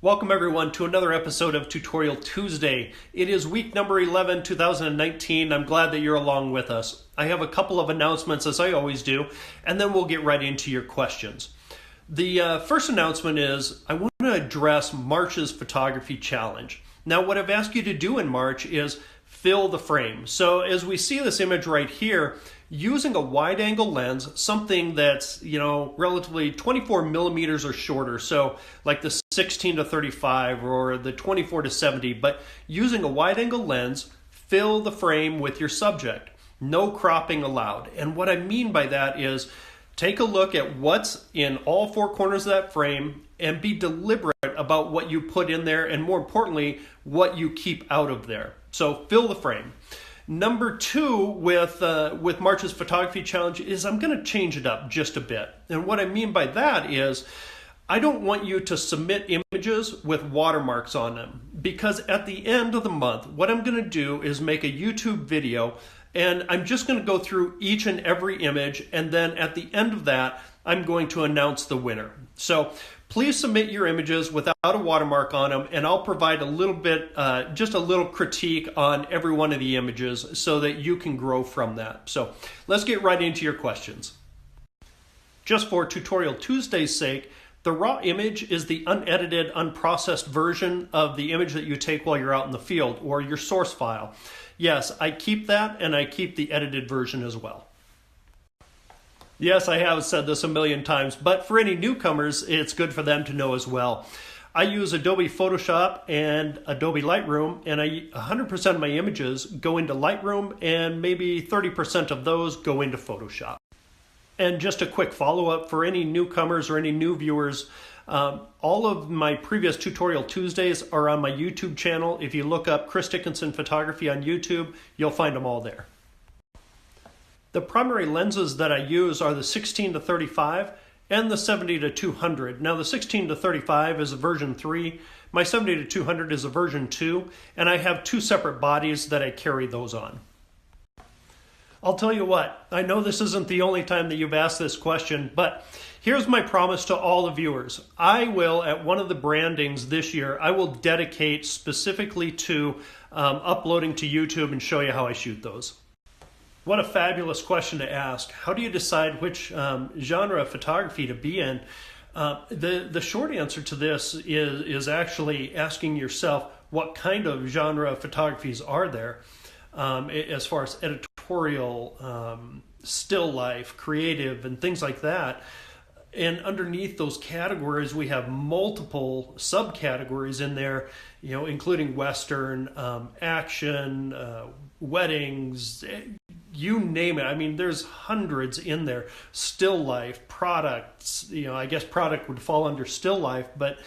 Welcome everyone to another episode of Tutorial Tuesday. It is week number 11, 2019. I'm glad that you're along with us. I have a couple of announcements as I always do, and then we'll get right into your questions. The first announcement is I want to address March's photography challenge. Now what I've asked you to do in March is fill the frame. So as we see this image right here, using a wide angle lens, something that's, relatively 24 millimeters or shorter, so like the 16 to 35 or the 24 to 70, but using a wide angle lens, fill the frame with your subject. No cropping allowed. And what I mean by that is take a look at what's in all four corners of that frame and be deliberate about what you put in there and, more importantly, what you keep out of there. So fill the frame. Number two with March's photography challenge is I'm going to change it up just a bit. And what I mean by that is I don't want you to submit images with watermarks on them, because at the end of the month, what I'm going to do is make a YouTube video, and I'm just going to go through each and every image, and then at the end of that, I'm going to announce the winner. So please submit your images without a watermark on them, and I'll provide a little bit, just a little critique on every one of the images so that you can grow from that. So let's get right into your questions. Just for Tutorial Tuesday's sake, the raw image is the unedited, unprocessed version of the image that you take while you're out in the field, or your source file. Yes, I keep that, and I keep the edited version as well. Yes, I have said this a million times, but for any newcomers, it's good for them to know as well. I use Adobe Photoshop and Adobe Lightroom, and 100% of my images go into Lightroom, and maybe 30% of those go into Photoshop. And just a quick follow-up for any newcomers or any new viewers, all of my previous Tutorial Tuesdays are on my YouTube channel. If you look up Chris Dickinson Photography on YouTube, you'll find them all there. The primary lenses that I use are the 16 to 35 and the 70 to 200. Now the 16 to 35 is a version 3, my 70 to 200 is a version 2, and I have two separate bodies that I carry those on. I'll tell you what, I know this isn't the only time that you've asked this question, but here's my promise to all the viewers. I will, at one of the brandings this year, I will dedicate specifically to uploading to YouTube and show you how I shoot those. What a fabulous question to ask. How do you decide which genre of photography to be in? The short answer to this is actually asking yourself what kind of genre of photographies are there as far as editorial, still life, creative, and things like that. And underneath those categories, we have multiple subcategories in there, including Western, action, weddings, you name it. I mean, there's hundreds in there. Still life, products, I guess product would fall under still life, but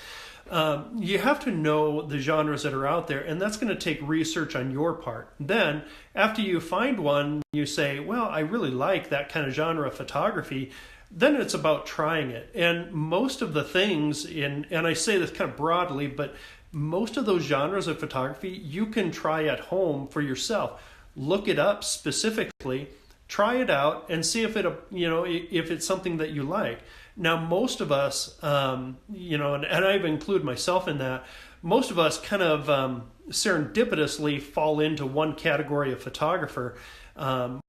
you have to know the genres that are out there, and that's going to take research on your part. Then, after you find one, you say, well, I really like that kind of genre of photography. Then it's about trying it. And most of the things, and I say this kind of broadly, but most of those genres of photography you can try at home for yourself. Look it up specifically, try it out, and see if if it's something that you like. Now, most of us, and I include myself in that, most of us kind of serendipitously fall into one category of photographer,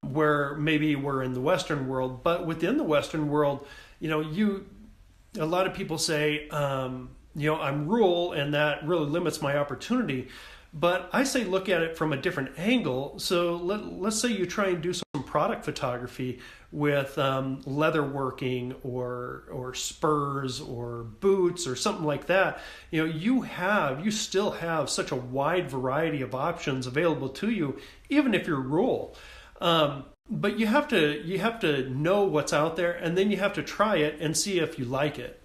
where maybe we're in the Western world, but within the Western world, a lot of people say, I'm rural, and that really limits my opportunity. But I say look at it from a different angle. So let's say you try and do some product photography with leather working or spurs or boots or something like that. You still have such a wide variety of options available to you, even if you're rural. But you have to know what's out there, and then you have to try it and see if you like it.